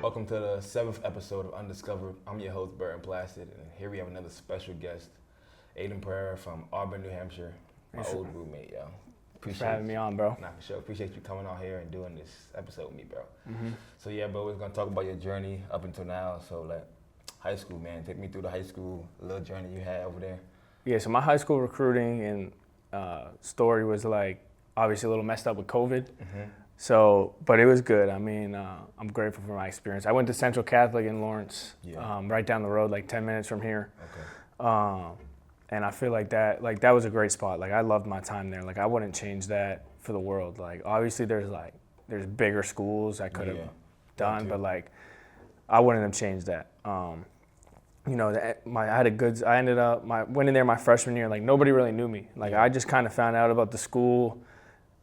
Welcome to the 7th episode of Undiscovered. I'm your host, Burton Placid, and here we have another special guest, Ayden Pereira from Auburn, New Hampshire, my old roommate, yo. Thanks for having me on, bro. Nah, for sure. Appreciate you coming out here and doing this episode with me, bro. Mm-hmm. So yeah, bro, we're gonna talk about your journey up until now. So like, high school, man. Take me through the high school little journey you had over there. Yeah, so my high school recruiting and story was like obviously a little messed up with COVID. Mm-hmm. So, but it was good. I mean, I'm grateful for my experience. I went to Central Catholic in Lawrence, right down the road, like 10 minutes from here. Okay. And I feel like that was a great spot. Like I loved my time there. Like I wouldn't change that for the world. Like obviously there's bigger schools I could have done, but like I wouldn't have changed that. You know, I went in there my freshman year. Like nobody really knew me. Like I just kind of found out about the school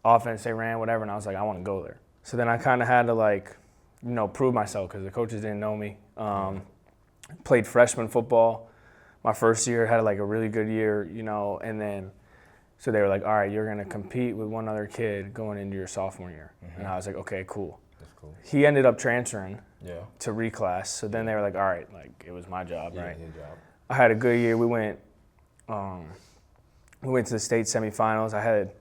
offense they ran, whatever, and I was like, I want to go there. So then I kind of had to like, you know, prove myself because the coaches didn't know me. Played freshman football my first year, had like a really good year, you know, and then so they were like, all right, you're gonna compete with one other kid going into your sophomore year. Mm-hmm. And I was like, okay, cool. That's cool. He ended up transferring to reclass, so then they were like, all right, like it was my job, right? Your job. I had a good year. We went to the state semifinals. I had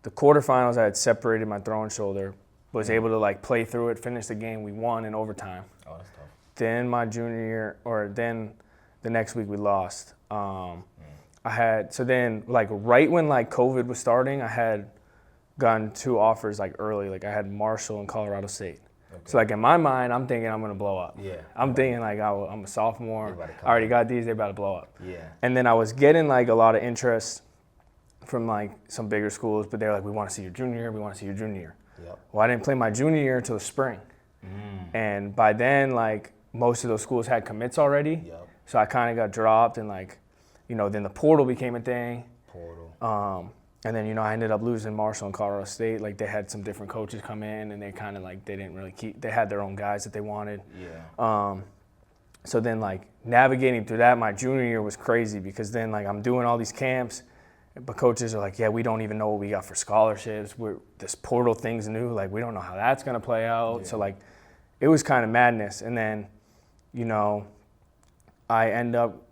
the quarterfinals. I had separated my throwing shoulder, was able to like play through it, finish the game. We won in overtime. Oh, that's tough. Then my junior year, then the next week we lost. Then like right when like COVID was starting, I had gotten 2 offers like early. Like I had Marshall and Colorado State. Okay. So like in my mind, I'm thinking I'm gonna blow up. Yeah. I'm thinking like I'm a sophomore. I already got these. They're about to blow up. Yeah. And then I was getting like a lot of interest from like some bigger schools, but they're like, we want to see your junior year. We want to see your junior year. Yep. Well, I didn't play my junior year until the spring. And by then, like most of those schools had commits already. Yep. So I kind of got dropped, and like, you know, then the portal became a thing. And then, you know, I ended up losing Marshall and Colorado State. Like they had some different coaches come in, and they kind of like, they didn't really they had their own guys that they wanted. Yeah. So then like navigating through that, my junior year was crazy because then like I'm doing all these camps, but coaches are like, yeah, we don't even know what we got for scholarships. This portal thing's new. Like we don't know how that's going to play out. Yeah. So like it was kind of madness. And then, you know, I end up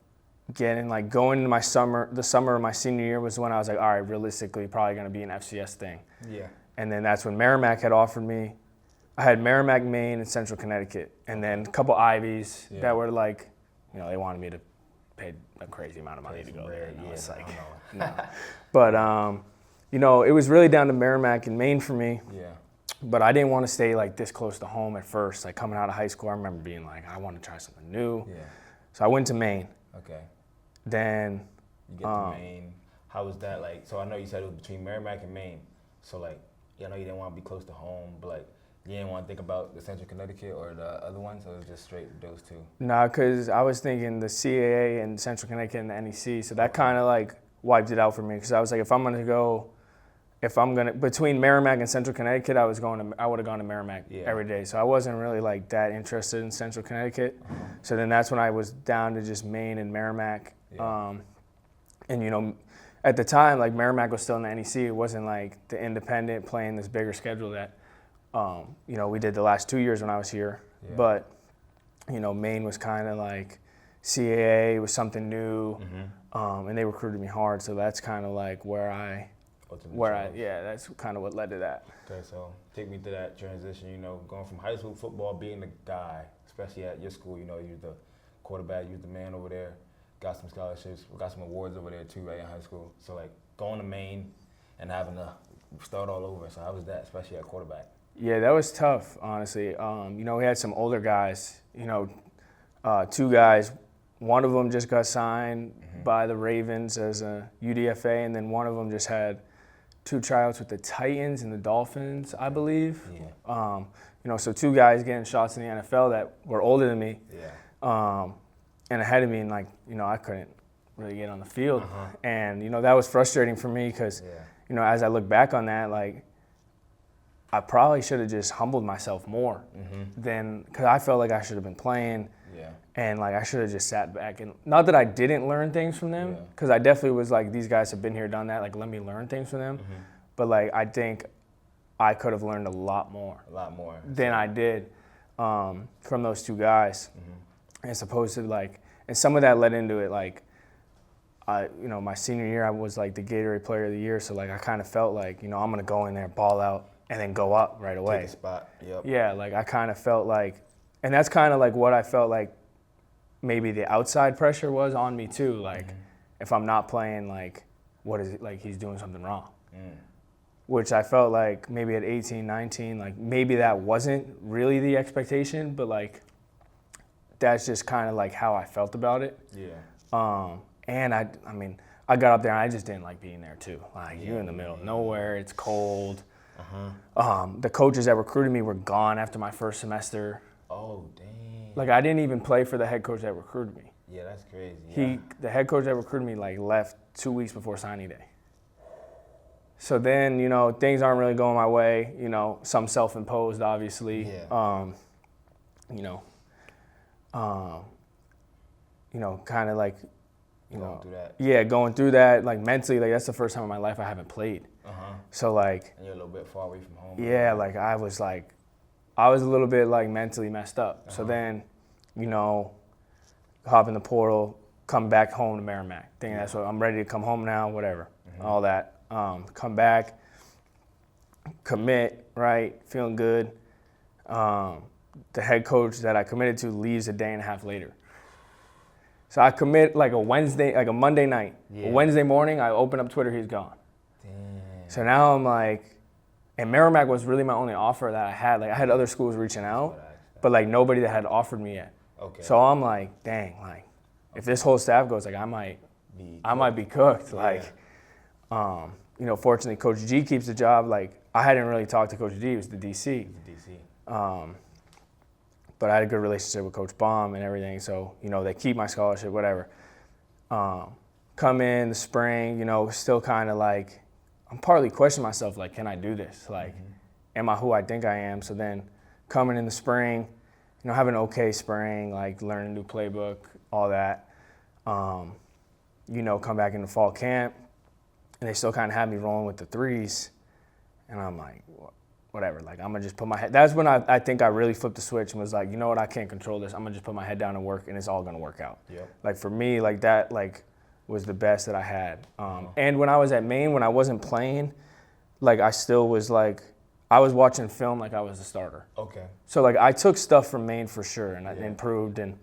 getting like going into the summer of my senior year was when I was like, all right, realistically, probably going to be an FCS thing. Yeah. And then that's when Merrimack had offered me. I had Merrimack, Maine, and Central Connecticut, and then a couple Ivies that were like, you know, they wanted me to pay a crazy amount of money to go there. And I was like, no. But you know, it was really down to Merrimack and Maine for me. Yeah. But I didn't want to stay like this close to home at first. Like coming out of high school, I remember being like, I want to try something new. Yeah. So I went to Maine. Okay. Then you get to Maine. How was that like? So I know you said it was between Merrimack and Maine. So like, I know you didn't want to be close to home, but like, you didn't want to think about the Central Connecticut or the other ones, or it was just straight those 2? Nah, because I was thinking the CAA and Central Connecticut and the NEC, so that kind of like wiped it out for me. Because I was like, between Merrimack and Central Connecticut, I would have gone to Merrimack every day. So I wasn't really like that interested in Central Connecticut. So then that's when I was down to just Maine and Merrimack. Yeah. And you know, at the time, like Merrimack was still in the NEC. It wasn't like the independent playing this bigger schedule that, you know, we did the last 2 years when I was here. Yeah. But, you know, Maine was kind of like CAA was something new, and they recruited me hard. So that's kind of like that's kind of what led to that. Okay, so take me to that transition, you know, going from high school football, being the guy, especially at your school, you know, you're the quarterback, you're the man over there, got some scholarships, got some awards over there too, right, in high school. So like going to Maine and having to start all over. So how was that, especially at quarterback? Yeah, that was tough, honestly. You know, we had some older guys, you know, 2 guys. One of them just got signed by the Ravens as a UDFA, and then one of them just had 2 tryouts with the Titans and the Dolphins, I believe. Yeah. You know, so 2 guys getting shots in the NFL that were older than me, and ahead of me, and like, you know, I couldn't really get on the field, and you know that was frustrating for me because, you know, as I look back on that, like, I probably should have just humbled myself more because I felt like I should have been playing. Yeah. And like I should have just sat back, and not that I didn't learn things from them, because I definitely was like, these guys have been here, done that, like let me learn things from them. But like I think I could have learned a lot more than I did. from those two guys, as opposed to like, and some of that led into it. Like, my senior year, I was like the Gatorade Player of the Year, so like I kind of felt like, I'm gonna go in there, ball out, and then go up right away. Take a spot. Yep. Yeah, like I kind of felt like, and that's kind of like what I felt like maybe the outside pressure was on me too. Like, if I'm not playing, like, what is it, like he's doing something wrong. Which I felt like maybe at 18, 19, like maybe that wasn't really the expectation, but like that's just kind of like how I felt about it. Yeah. And I mean, I got up there and I just didn't like being there too. Like, you're in the middle of nowhere, it's cold. The coaches that recruited me were gone after my first semester. Oh, dang. Like, I didn't even play for the head coach that recruited me. Yeah, that's crazy. The head coach that recruited me, like, left 2 weeks before signing day. So then, things aren't really going my way. Some self-imposed, obviously. Yeah. Kind of like, Going through that. Yeah, going through that, like mentally, like that's the first time in my life I haven't played. So like. And you're a little bit far away from home. Yeah, like I was a little bit like mentally messed up. So then, hop in the portal, come back home to Merrimack. Thinking that's what I'm ready to come home now, whatever, all that. Come back, commit, right, feeling good. The head coach that I committed to leaves a day and a half later. So I commit like a Monday night. Yeah. A Wednesday morning, I open up Twitter, he's gone. Damn. So now I'm like, and Merrimack was really my only offer that I had. Like, I had other schools reaching out, but like nobody that had offered me yet. Okay. So I'm like, dang, like if this whole staff goes, like I might be cooked. Yeah. Like, fortunately Coach G keeps the job. Like, I hadn't really talked to Coach G, it was the DC. But I had a good relationship with Coach Baum and everything, so, they keep my scholarship, whatever. Come in the spring, still kind of like, I'm partly questioning myself, like, can I do this? Like, am I who I think I am? So then coming in the spring, have an okay spring, like learn a new playbook, all that. Come back into fall camp, and they still kind of had me rolling with the threes. And I'm like, whatever, like I'm gonna just put my head. That's when I think I really flipped the switch and was like, you know what, I can't control this. I'm gonna just put my head down and work, and it's all gonna work out. Yep. Like for me, like that, like was the best that I had. And when I was at Maine, when I wasn't playing, like I still was like, I was watching film like I was the starter. Okay. So like I took stuff from Maine for sure, and I improved. And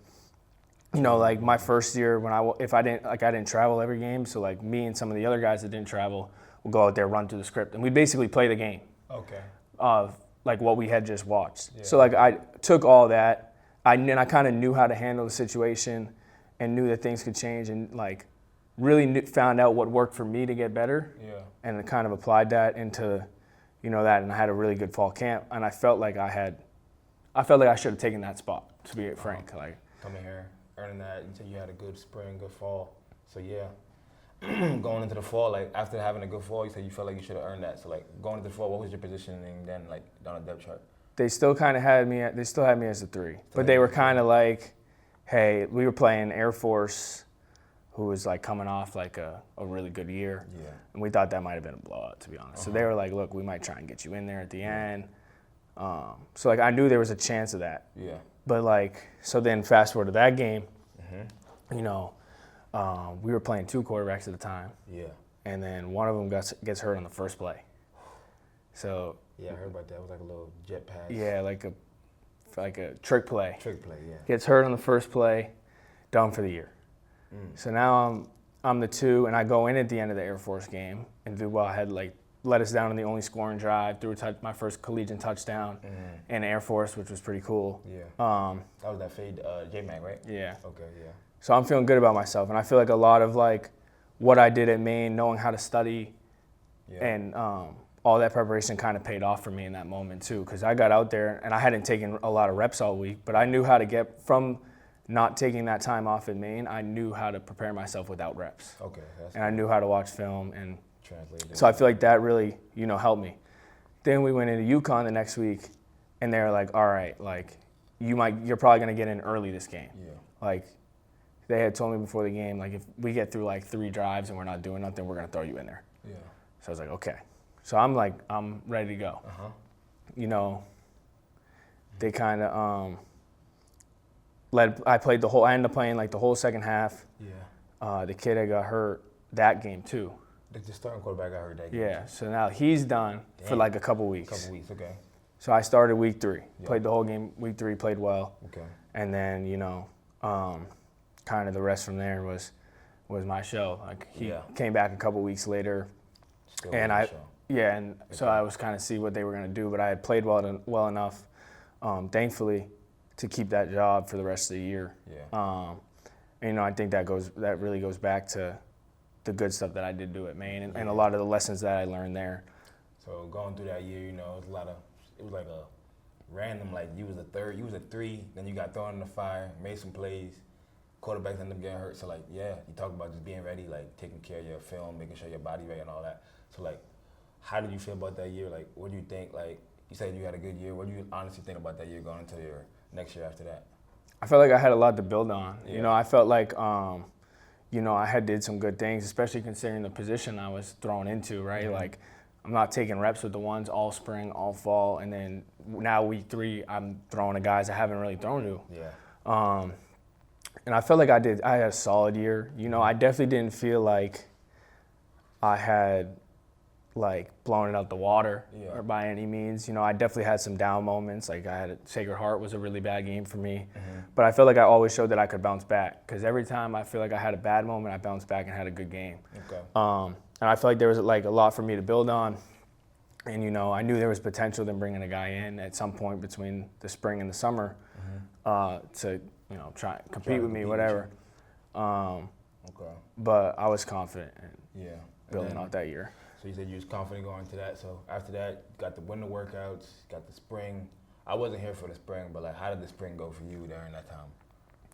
like my first year when I didn't travel every game, so like me and some of the other guys that didn't travel would go out there, run through the script, and we basically play the game. Okay. Of like what we had just watched. Yeah. So like I took all that, I kind of knew how to handle the situation, and knew that things could change, and like really found out what worked for me to get better. Yeah. And kind of applied that into, that, and I had a really good fall camp, and I felt like I should have taken that spot, to be frank. Like coming here, earning that, you said you had a good spring, good fall. So yeah. Going into the fall, like after having a good fall, you said you felt like you should have earned that. So like going into the fall, what was your positioning then, like down the depth chart? They still had me as a three, but they were kind of like, hey, we were playing Air Force, who was like coming off like a really good year. Yeah. And we thought that might have been a blowout, to be honest. So they were like, look, we might try and get you in there at the end. So like I knew there was a chance of that. Yeah. But like, so then fast forward to that game, we were playing two quarterbacks at the time. Yeah. And then one of them gets hurt on the first play. So. Yeah, I heard about that. It was like a little jet pass. Yeah, like a trick play. Trick play, yeah. Gets hurt on the first play, done for the year. So now I'm the two, and I go in at the end of the Air Force game and do well. I had like let us down on the only scoring drive, threw my first collegiate touchdown in Air Force, which was pretty cool. Yeah. That was that fade J-Mac, right? Yeah. Okay, yeah. So I'm feeling good about myself, and I feel like a lot of like what I did at Maine, knowing how to study, and all that preparation kind of paid off for me in that moment too, because I got out there and I hadn't taken a lot of reps all week, but I knew how to get from not taking that time off in Maine. I knew how to prepare myself without reps. Okay. And I knew how to watch film and translate. So I feel like that really, helped me. Then we went into UConn the next week, and they were like, all right, like you're probably gonna get in early this game. Yeah. Like. They had told me before the game, like, if we get through, like, 3 drives and we're not doing nothing, we're going to throw you in there. Yeah. So I was like, okay. So I'm ready to go. they kind of I ended up playing like the whole second half. Yeah. The kid that got hurt that game too. The starting quarterback got hurt that game. Yeah, so now he's done for like a couple weeks. Okay. So I started week 3, Yeah. played the whole game. Week 3, played well. Okay. And then kind of the rest from there was my show. Like he came back a couple weeks later, Still and okay. So I was kind of see what they were gonna do, but I had played well enough, thankfully, to keep that job for the rest of the year. Yeah. And, I think that really goes back to the good stuff that I did do at Maine and a lot of the lessons that I learned there. So going through that year, it was like a random, like you was a 3, then you got thrown in the fire, made some plays, quarterbacks ended up getting hurt. So you talk about just being ready, like taking care of your film, making sure your body ready and all that. So how did you feel about that year? Like, what do you think? Like, you said you had a good year. What do you honestly think about that year going into your next year after that? I felt like I had a lot to build on. Yeah. I felt like, I had did some good things, especially considering the position I was thrown into, right? Mm-hmm. Like, I'm not taking reps with the ones all spring, all fall, and then now week 3, I'm throwing to guys I haven't really thrown to. Yeah. And I felt like I had a solid year. I definitely didn't feel like I had blown it out the water or by any means. I definitely had some down moments. Like Sacred Heart was a really bad game for me. Mm-hmm. But I felt like I always showed that I could bounce back because every time I feel like I had a bad moment, I bounced back and had a good game. Okay. And I feel like there was a lot for me to build on. And, I knew there was potential in bringing a guy in at some point between the spring and the summer to, try and compete with me, whatever. Okay. But I was confident in Yeah. building out that year. So you said you was confident going into that. So after that, you got the winter workouts, got the spring. I wasn't here for the spring, but how did the spring go for you during that time?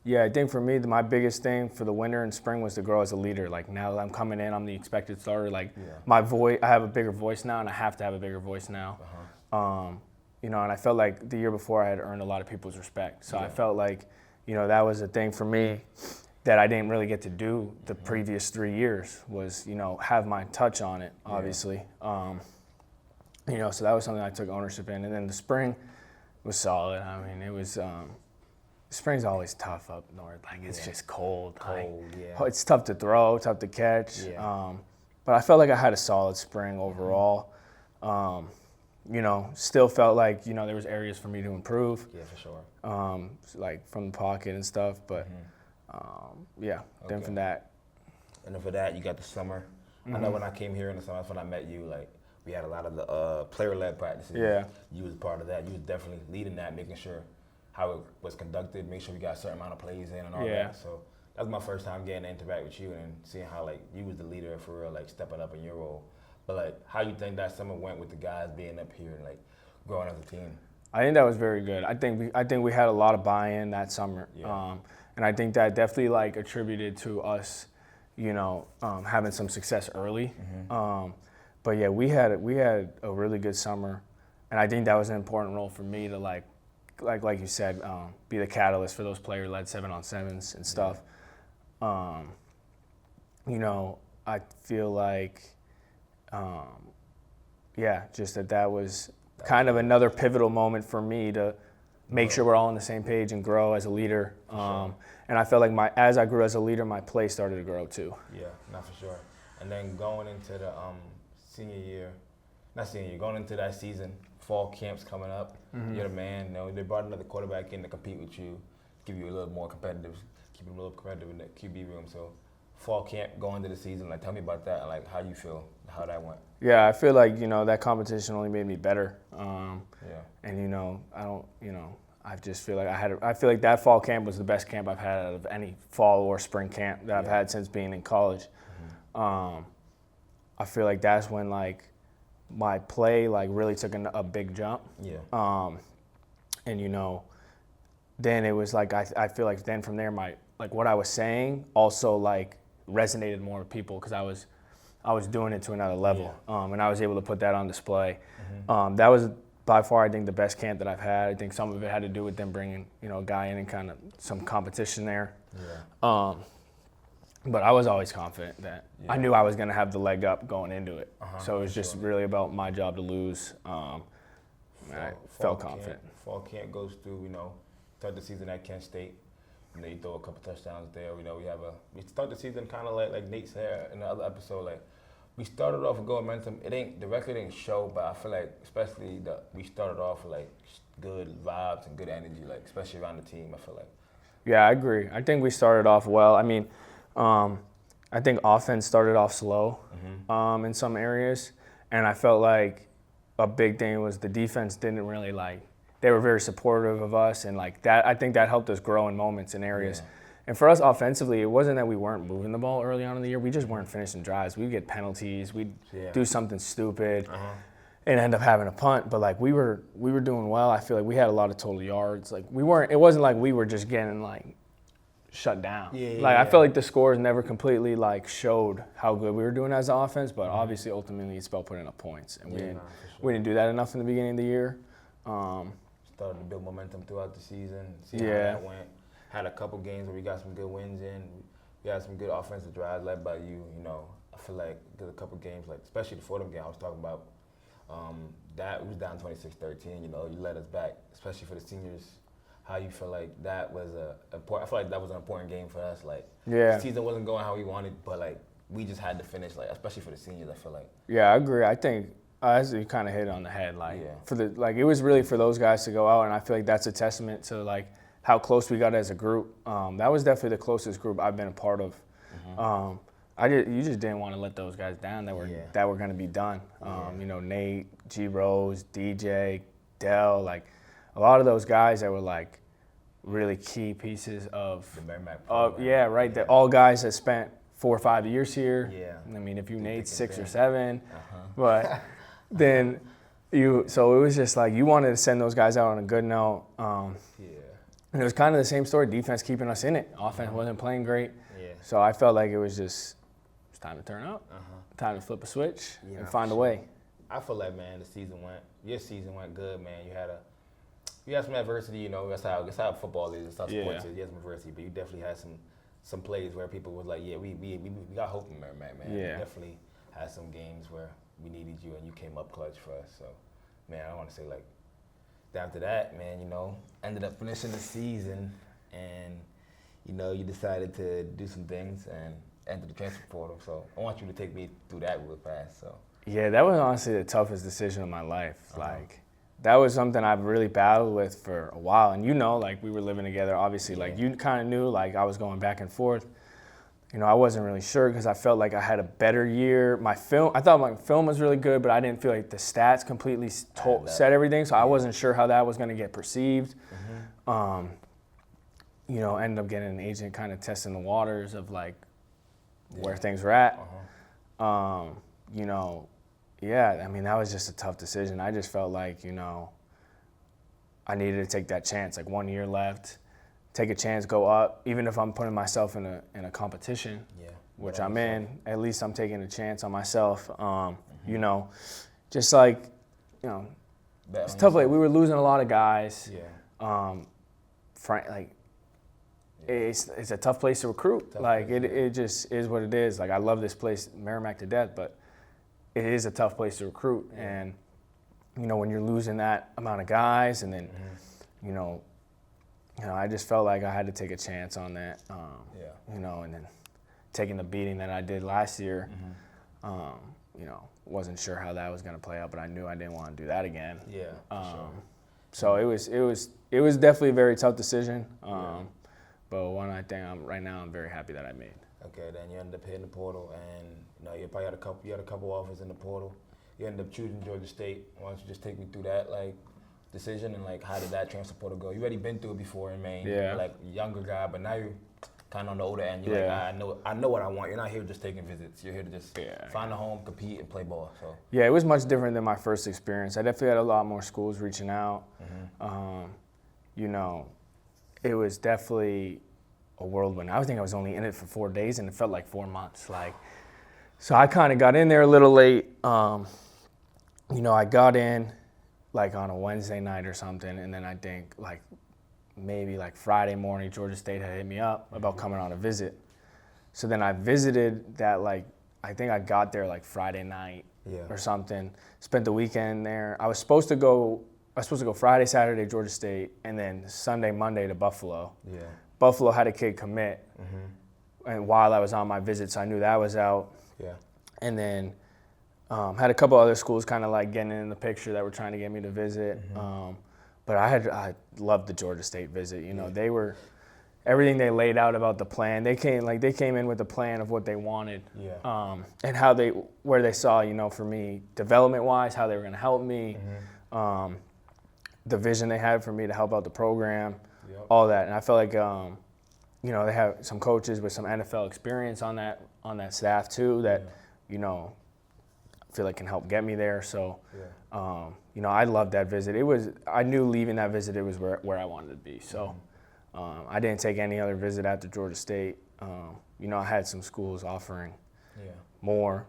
Yeah, I think for me, my biggest thing for the winter and spring was to grow as a leader. Like now that I'm coming in, I'm the expected starter. My voice, I have a bigger voice now, and I have to have a bigger voice now. And I felt like the year before I had earned a lot of people's respect. So I felt like, that was a thing for me that I didn't really get to do the previous 3 years was, have my touch on it, obviously. So that was something I took ownership in. And then the spring was solid. I mean, it was, spring's always tough up north. It's just cold. It's tough to throw, tough to catch. Yeah. But I felt like I had a solid spring overall. Still felt like, there was areas for me to improve. Yeah, for sure. From the pocket and stuff, but then from that. And then for that, you got the summer. I know when I came here in the summer, that's when I met you. We had a lot of the player-led practices. Yeah. You was part of that. You was definitely leading that, making sure how it was conducted, make sure we got a certain amount of plays in and all that. So that was my first time getting to interact with you and seeing how you was the leader for real, stepping up in your role. But how you think that summer went with the guys being up here and growing as a team? I think that was very good. I think we had a lot of buy-in that summer, and I think that definitely attributed to us, having some success early. But yeah, we had a really good summer, and I think that was an important role for me to like you said, be the catalyst for those player-led 7-on-7s and stuff. I feel like, just that was kind of another pivotal moment for me to make sure we're all on the same page and grow as a leader. And I felt like as I grew as a leader, my play started to grow too. Yeah, not for sure. And then going into the going into that season, fall camp's coming up. You're the man. They brought another quarterback in to compete with you, give you a little more competitive, keep you a little competitive in the QB room. So fall camp going into the season, tell me about that and how you feel, how that went. Yeah, I feel like, that competition only made me better. And, I just feel like I feel like that fall camp was the best camp I've had out of any fall or spring camp that I've had since being in college. I feel like that's when my play really took a big jump. Yeah. And then it was I feel like then from there my what I was saying also resonated more with people because I was doing it to another level. And I was able to put that on display. That was by far I think the best camp that I've had. I think some of it had to do with them bringing a guy in and kind of some competition there. Yeah. But I was always confident that I knew I was going to have the leg up going into it. So it was just really about my job to lose. I felt confident. Fall camp goes through, start the season at Kent State. You throw a couple touchdowns there. We start the season kind of like Nate said in the other episode, like we started off with good momentum. The record didn't show, but I feel like especially we started off with like good vibes and good energy, like especially around the team. I feel like. Yeah, I agree. I think we started off well. I mean, I think offense started off slow in some areas, and I felt like a big thing was the defense didn't really they were very supportive of us, and like that, I think that helped us grow in moments and areas. Yeah. And for us offensively, it wasn't that we weren't moving the ball early on in the year. We just weren't finishing drives. We'd get penalties. We'd do something stupid and end up having a punt. But like we were doing well. I feel like we had a lot of total yards. Like it wasn't like we were just getting shut down. I felt like the scores never completely showed how good we were doing as an offense, but obviously ultimately it's about putting up points. And we didn't do that enough in the beginning of the year. Started to build momentum throughout the season, see how that went. Had a couple games where we got some good wins in. We had some good offensive drives led by you. I feel like there's a couple games, especially the Fordham game I was talking about, that was down 26-13. You led us back, especially for the seniors. How you feel like that was important? I feel like that was an important game for us. The season wasn't going how we wanted, but we just had to finish. Especially for the seniors, I feel like. Yeah, I agree. I think as you kind of hit it on the head. It was really for those guys to go out, and I feel like that's a testament to how close we got as a group. That was definitely the closest group I've been a part of. You just didn't want to let those guys down that were going to be done. Nate, G Rose, DJ, Dell, a lot of those guys that were really key pieces of the Merrimack program. That all guys that spent 4 or 5 years here. I mean, if you Nate 6 or 7, but then so it was just you wanted to send those guys out on a good note. And it was kind of the same story. Defense keeping us in it. Offense wasn't playing great. So I felt like it was time to turn up, time to flip a switch and find a way. I feel like, man, your season went good, man. You had some adversity, that's how football is, that's how sports is. You had some adversity, but you definitely had some plays where people was we got hope in Merrimack, man. Yeah. We definitely had some games where we needed you and you came up clutch for us. So, man, I want to say after that, man, ended up finishing the season and, you decided to do some things and enter the transfer portal. So I want you to take me through that real fast. So. Yeah, that was honestly the toughest decision of my life. That was something I've really battled with for a while. And we were living together, obviously. You kind of knew, I was going back and forth. I wasn't really sure because I felt like I had a better year. I thought my film was really good, but I didn't feel like the stats completely said everything. So I wasn't sure how that was going to get perceived. Ended up getting an agent kind of testing the waters of where things were at. I mean, that was just a tough decision. I just felt I needed to take that chance. 1 year left, take a chance, go up. Even if I'm putting myself in a competition, which I'm in, at least I'm taking a chance on myself. It's tough. We were losing a lot of guys. It's a tough place to recruit. It just is what it is. I love this place, Merrimack, to death, but it is a tough place to recruit. And, when you're losing that amount of guys and then, I just felt like I had to take a chance on that, and then taking the beating that I did last year, wasn't sure how that was going to play out, but I knew I didn't want to do that again. Sure. So it was definitely a very tough decision, but one I think right now I'm very happy that I made. Okay, then you ended up hitting the portal, and you probably had a couple offers in the portal. You ended up choosing Georgia State. Why don't you just take me through that decision and how did that transfer portal go? You already been through it before in Maine. Yeah. You're a younger guy, but now you're kind of on the older end. You're I know what I want. You're not here just taking visits. You're here to just find a home, compete, and play ball. So. Yeah, it was much different than my first experience. I definitely had a lot more schools reaching out. It was definitely a whirlwind. I think I was only in it for 4 days, and it felt like 4 months. So I kind of got in there a little late. I got in on a Wednesday night or something, and then I think maybe Friday morning, Georgia State had hit me up about coming on a visit. So then I visited that I think I got there Friday night or something. Spent the weekend there. I was supposed to go I was supposed to go Friday, Saturday, Georgia State, and then Sunday, Monday to Buffalo. Yeah. Buffalo had a kid commit, Mm-hmm. and while I was on my visit, so I knew that was out. Yeah. And then had a couple other schools kind of like getting in the picture that were trying to get me to visit. Mm-hmm. But I loved the Georgia State visit. You know, they were everything they laid out about the plan. They came in with a plan of what they wanted, and where they saw, you know, for me development wise, how they were going to help me, the vision they had for me to help out the program, all that. And I felt like you know, they have some coaches with some NFL experience on that staff too that you know, I feel like can help get me there. So. You know, I loved that visit. I knew leaving that visit, it was where I wanted to be. So I didn't take any other visit after Georgia State. You know, I had some schools offering more,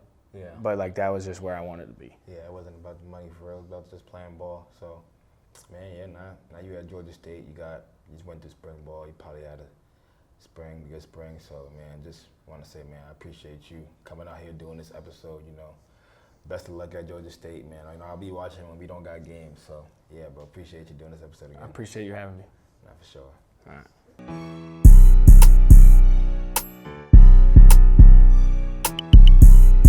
but like that was just where I wanted to be. Yeah, it wasn't about the money for real. It was about just playing ball. So, man, now you at Georgia State. You just went to spring ball. You probably had a good spring. So, man, just want to say, man, I appreciate you coming out here doing this episode, you know. Best of luck at Georgia State, man. I know I'll be watching when we don't got games. So, yeah, bro, appreciate you doing this episode again. I appreciate you having me. Not for sure. All right.